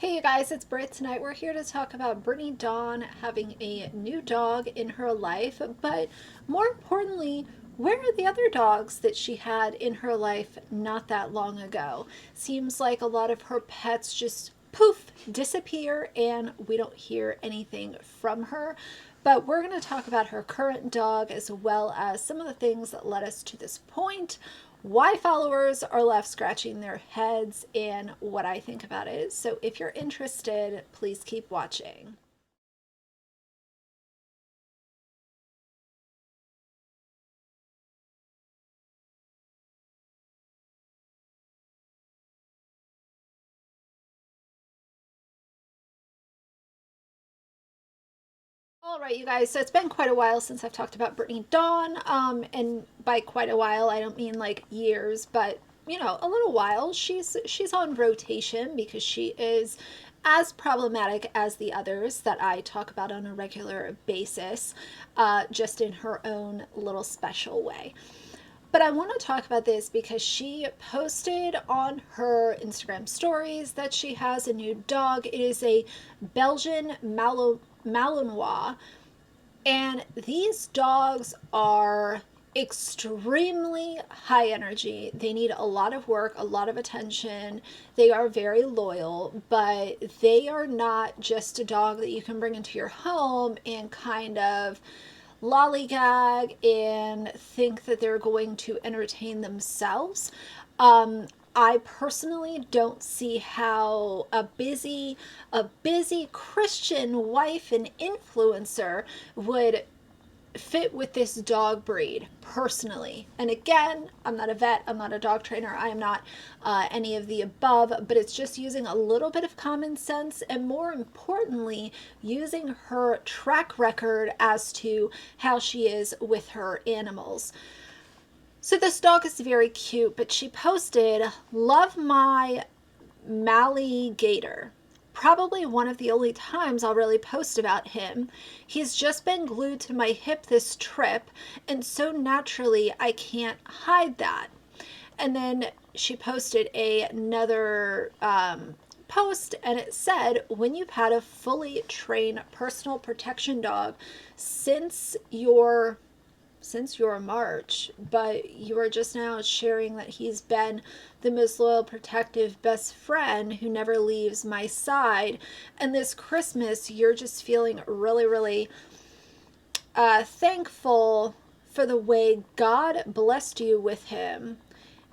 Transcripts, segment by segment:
Hey you guys, it's Britt. Tonight we're here to talk about Brittany Dawn having a new dog in her life, but more importantly, where are the other dogs that she had in her life not that long ago? Seems like a lot of her pets just poof disappear and we don't hear anything from her. But we're going to talk about her current dog as well as some of the things that led us to this point, why followers are left scratching their heads, and what I think about it. So if you're interested, please keep watching. All right, you guys, so it's been quite a while since I've talked about Brittany Dawn. And by quite a while, I don't mean like years, but a little while. She's on rotation because she is as problematic as the others that I talk about on a regular basis, just in her own little special way. But I want to talk about this because she posted on her Instagram stories that she has a new dog. It is a Belgian Malinois, and these dogs are extremely high energy. They need a lot of work, a lot of attention. They are very loyal, but they are not just a dog that you can bring into your home and kind of lollygag and think that they're going to entertain themselves. I personally don't see how a busy Christian wife and influencer would fit with this dog breed personally. And again, I'm not a vet, I'm not a dog trainer, I am not any of the above, but it's just using a little bit of common sense and more importantly, using her track record as to how she is with her animals. So this dog is very cute, but she posted, "Love my Gator." Probably one of the only times I'll really post about him. He's just been glued to my hip this trip, and so naturally I can't hide that. And then she posted another post, and it said, "When you've had a fully trained personal protection dog since your March, but you are just now sharing that he's been the most loyal, protective best friend who never leaves my side. And this Christmas, you're just feeling really, really thankful for the way God blessed you with him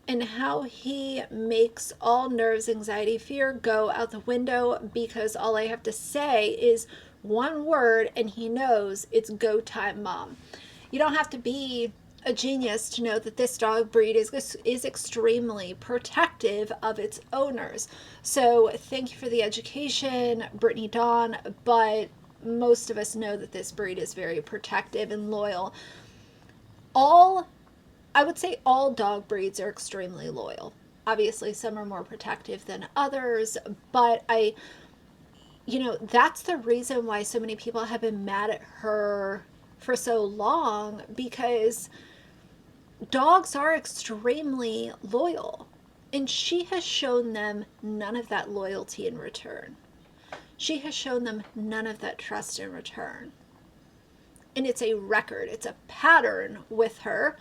and how he makes all nerves, anxiety, fear go out the window because all I have to say is one word and he knows it's go time, mom." You don't have to be a genius to know that this dog breed is extremely protective of its owners. So thank you for the education, Brittany Dawn, but most of us know that this breed is very protective and loyal. I would say all dog breeds are extremely loyal. Obviously, some are more protective than others, but that's the reason why so many people have been mad at her for so long, because dogs are extremely loyal and she has shown them none of that loyalty in return. She has shown them none of that trust in return. And it's a record, it's a pattern with her.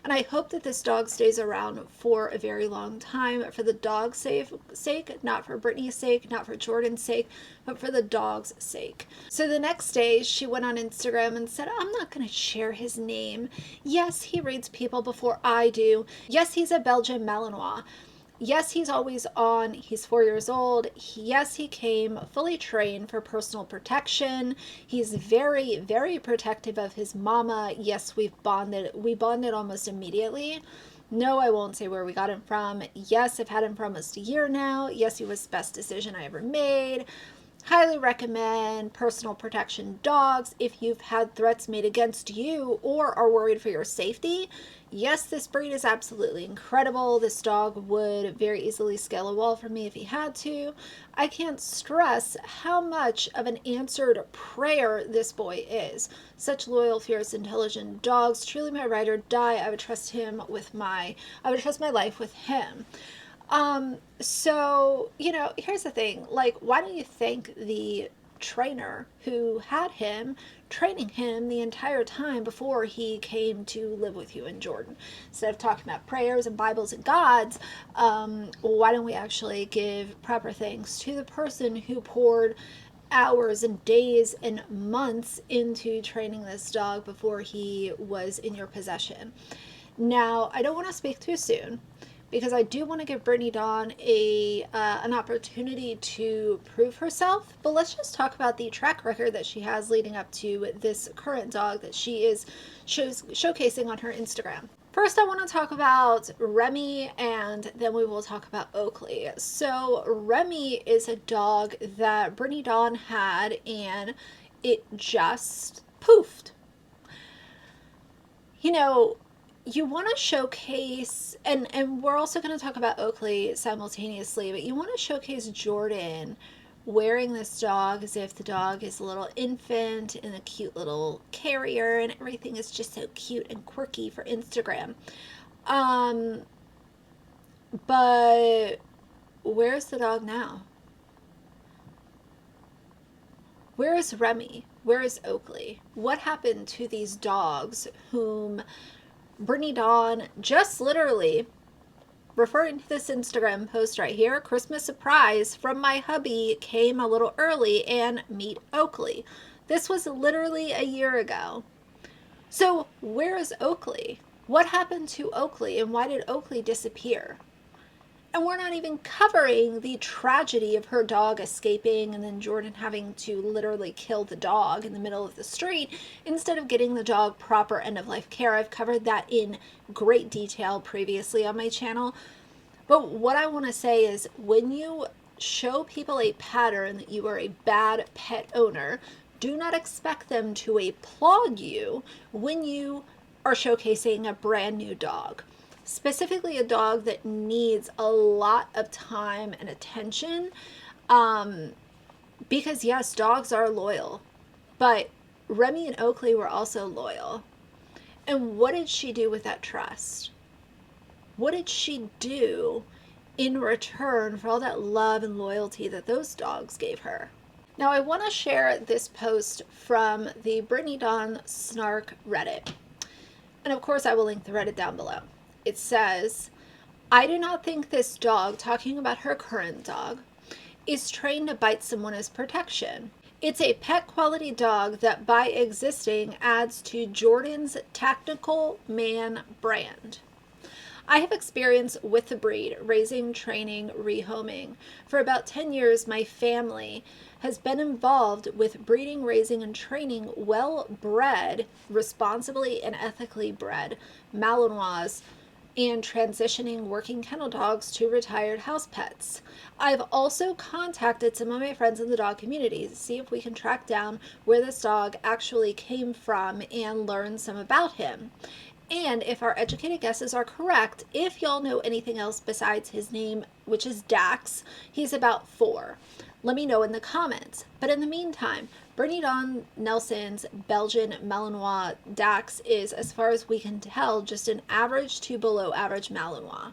And I hope that this dog stays around for a very long time for the dog's sake, not for Brittany's sake, not for Jordan's sake, but for the dog's sake. So the next day, she went on Instagram and said, "I'm not going to share his name. Yes, he reads people before I do. Yes, he's a Belgian Malinois. Yes, he's always on. He's 4 years old. Yes, he came fully trained for personal protection. He's very, very protective of his mama. Yes, we've bonded. We bonded almost immediately. No, I won't say where we got him from. Yes, I've had him for almost a year now. Yes, he was the best decision I ever made. Highly recommend personal protection dogs if you've had threats made against you or are worried for your safety. Yes, this breed is absolutely incredible. This dog would very easily scale a wall for me if he had to. I can't stress how much of an answered prayer this boy is. Such loyal, fierce, intelligent dogs. Truly my ride or die. I would trust my life with him." So, here's the thing. Like, why don't you thank the trainer who had him training him the entire time before he came to live with you in Jordan? Instead of talking about prayers and Bibles and gods, why don't we actually give proper thanks to the person who poured hours and days and months into training this dog before he was in your possession? Now, I don't want to speak too soon because I do want to give Brittany Dawn an opportunity to prove herself. But let's just talk about the track record that she has leading up to this current dog that she is showcasing on her Instagram. First, I want to talk about Remy, and then we will talk about Oakley. So Remy is a dog that Brittany Dawn had, and it just poofed. You want to showcase, and we're also going to talk about Oakley simultaneously, but you want to showcase Jordan wearing this dog as if the dog is a little infant and a cute little carrier, and everything is just so cute and quirky for Instagram. But where's the dog now? Where is Remy? Where is Oakley? What happened to these dogs whom Brittany Dawn just literally, referring to this Instagram post right here, Christmas surprise from my hubby came a little early and meet Oakley. This was literally a year ago. So where is Oakley? What happened to Oakley, and why did Oakley disappear? And we're not even covering the tragedy of her dog escaping and then Jordan having to literally kill the dog in the middle of the street instead of getting the dog proper end-of-life care. I've covered that in great detail previously on my channel. But what I want to say is, when you show people a pattern that you are a bad pet owner, do not expect them to applaud you when you are showcasing a brand new dog. Specifically a dog that needs a lot of time and attention, because yes, dogs are loyal, but Remy and Oakley were also loyal. And what did she do with that trust? What did she do in return for all that love and loyalty that those dogs gave her? Now, I want to share this post from the Brittany Dawn Snark Reddit, and of course I will link the Reddit down below. It says, I do not think this dog, talking about her current dog, is trained to bite someone as protection. It's a pet quality dog that by existing adds to Jordan's tactical man brand. I have experience with the breed, raising, training, rehoming. For about 10 years, my family has been involved with breeding, raising, and training well-bred, responsibly and ethically bred Malinois and transitioning working kennel dogs to retired house pets. I've also contacted some of my friends in the dog community to see if we can track down where this dog actually came from and learn some about him. And if our educated guesses are correct, if y'all know anything else besides his name, which is Dax, he's about 4. Let me know in the comments. But in the meantime, Brittany Dawn Nelson's Belgian Malinois Dax is, as far as we can tell, just an average to below average Malinois.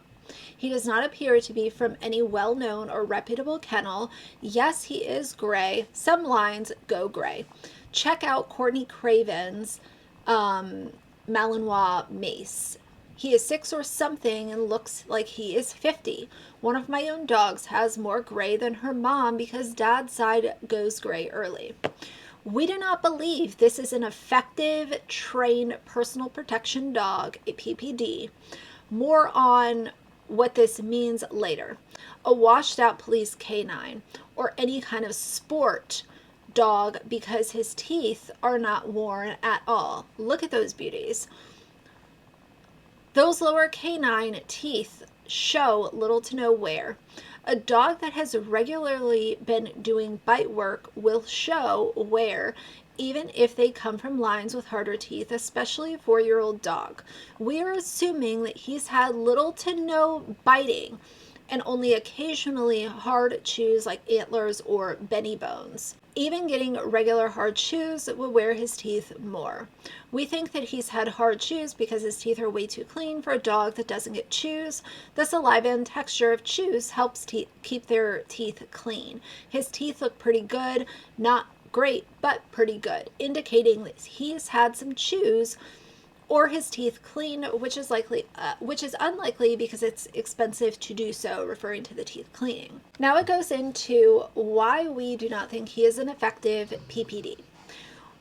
He does not appear to be from any well-known or reputable kennel. Yes, he is gray. Some lines go gray. Check out Courtney Craven's Malinois Mace. He is 6 or something and looks like he is 50. One of my own dogs has more gray than her mom because dad's side goes gray early. We do not believe this is an effective, trained personal protection dog, a PPD. More on what this means later. A washed out police canine or any kind of sport dog because his teeth are not worn at all. Look at those beauties. Those lower canine teeth show little to no wear. A dog that has regularly been doing bite work will show wear, even if they come from lines with harder teeth, especially a 4-year-old dog. We are assuming that he's had little to no biting and only occasionally hard chews like antlers or benny bones. Even getting regular hard chews would wear his teeth more. We think that he's had hard chews because his teeth are way too clean for a dog that doesn't get chews. The saliva and texture of chews helps keep their teeth clean. His teeth look pretty good, not great, but pretty good, indicating that he's had some chews or his teeth clean, which is unlikely because it's expensive to do so, referring to the teeth cleaning. Now it goes into why we do not think he is an effective PPD.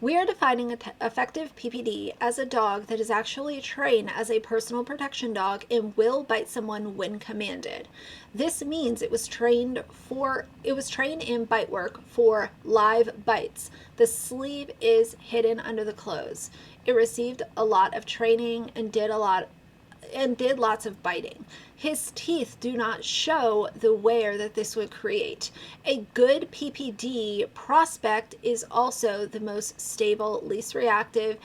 We are defining effective PPD as a dog that is actually trained as a personal protection dog and will bite someone when commanded. This means it was trained in bite work for live bites. The sleeve is hidden under the clothes. It received a lot of training and did lots of biting. His teeth do not show the wear that this would create. A good PPD prospect is also the most stable, least reactive,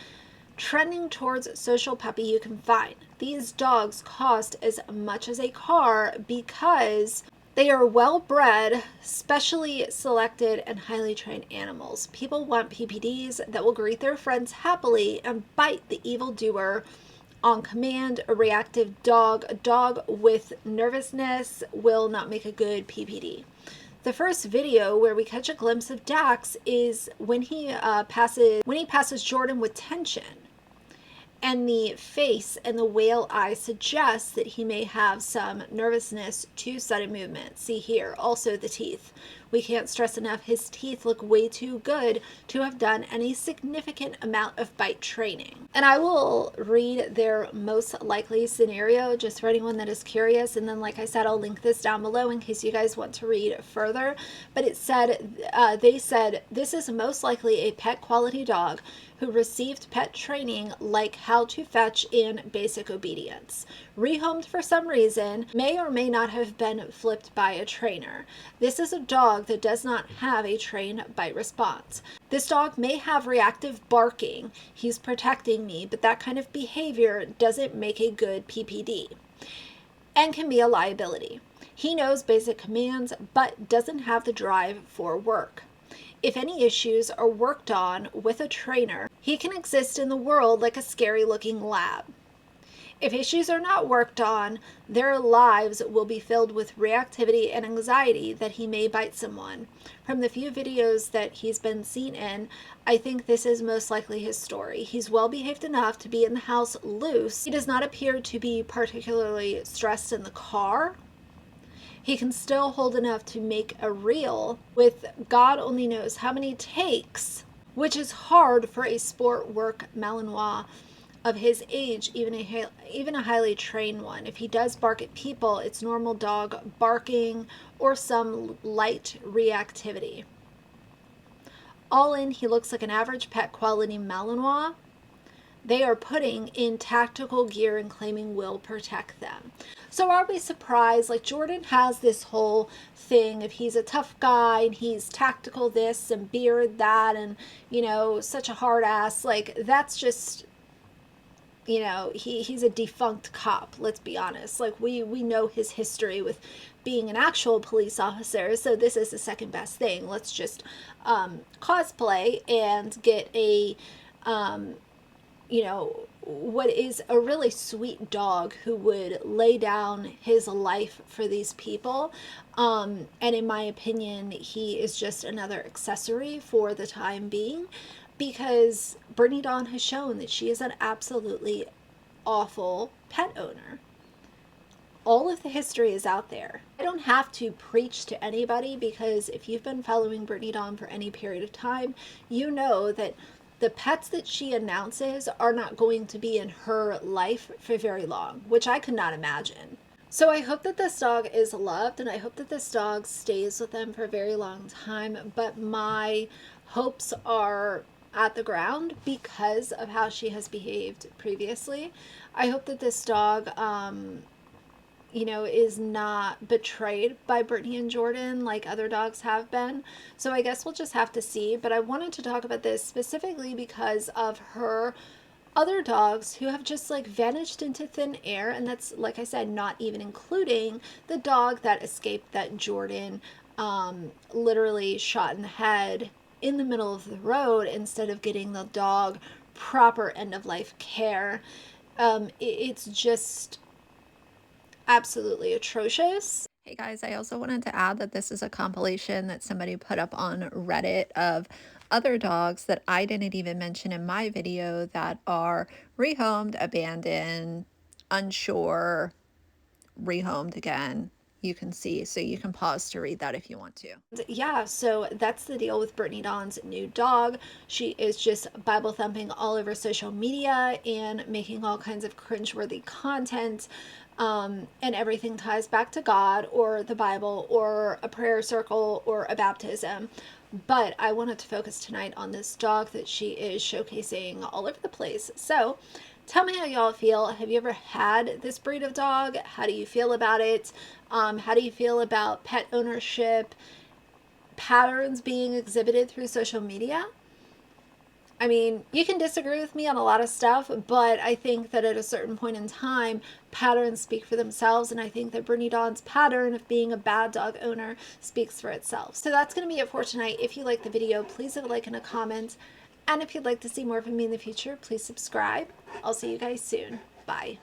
trending towards social puppy you can find. These dogs cost as much as a car because they are well bred, specially selected, and highly trained animals. People want PPDs that will greet their friends happily and bite the evildoer on command. A reactive dog, a dog with nervousness, will not make a good PPD. The first video where we catch a glimpse of Dax is when he passes Jordan with tension. And the face and the whale eye suggests that he may have some nervousness to sudden movement. See here, also the teeth. We can't stress enough, his teeth look way too good to have done any significant amount of bite training. And I will read their most likely scenario just for anyone that is curious. And then, like I said, I'll link this down below in case you guys want to read further. But it said, they said, this is most likely a pet quality dog who received pet training like how to fetch and basic obedience. Rehomed for some reason, may or may not have been flipped by a trainer. This is a dog that does not have a trained bite response. This dog may have reactive barking. He's protecting me, but that kind of behavior doesn't make a good PPD and can be a liability. He knows basic commands, but doesn't have the drive for work. If any issues are worked on with a trainer, he can exist in the world like a scary-looking lab. If issues are not worked on, their lives will be filled with reactivity and anxiety that he may bite someone. From the few videos that he's been seen in, I think this is most likely his story. He's well behaved enough to be in the house loose. He does not appear to be particularly stressed in the car. He can still hold enough to make a reel with God only knows how many takes, which is hard for a sport work Malinois of his age, even a highly trained one. If he does bark at people, it's normal dog barking or some light reactivity. All in, he looks like an average pet quality Malinois. They are putting in tactical gear and claiming will protect them. So are we surprised? Like, Jordan has this whole thing of he's a tough guy and he's tactical this and beard that and, you know, such a hard ass. Like, that's just, you know, he's a defunct cop, let's be honest. Like, we know his history with being an actual police officer, so this is the second best thing. Let's just cosplay and get a you know, what is a really sweet dog who would lay down his life for these people. And in my opinion, he is just another accessory for the time being, because Brittany Dawn has shown that she is an absolutely awful pet owner. All of the history is out there. I don't have to preach to anybody, because if you've been following Brittany Dawn for any period of time, you know that the pets that she announces are not going to be in her life for very long, which I could not imagine. So I hope that this dog is loved, and I hope that this dog stays with them for a very long time, but my hopes are at the ground because of how she has behaved previously. I hope that this dog you know, is not betrayed by Brittany and Jordan like other dogs have been. So I guess we'll just have to see. But I wanted to talk about this specifically because of her other dogs who have just like vanished into thin air. And that's, like I said, not even including the dog that escaped that Jordan literally shot in the head in the middle of the road instead of getting the dog proper end of life care. It's just absolutely atrocious. Hey guys, I also wanted to add that this is a compilation that somebody put up on Reddit of other dogs that I didn't even mention in my video that are rehomed, abandoned, unsure, rehomed again. You can see, so you can pause to read that if you want to. Yeah, so that's the deal with Brittany Dawn's new dog. She is just Bible thumping all over social media and making all kinds of cringeworthy content. And everything ties back to God or the Bible or a prayer circle or a baptism. But I wanted to focus tonight on this dog that she is showcasing all over the place. So tell me how y'all feel. Have you ever had this breed of dog? How do you feel about it? How do you feel about pet ownership patterns being exhibited through social media? I mean, you can disagree with me on a lot of stuff, but I think that at a certain point in time, patterns speak for themselves, and I think that Brittany Dawn's pattern of being a bad dog owner speaks for itself. So that's going to be it for tonight. If you like the video, please leave a like and a comment, and if you'd like to see more from me in the future, please subscribe. I'll see you guys soon. Bye.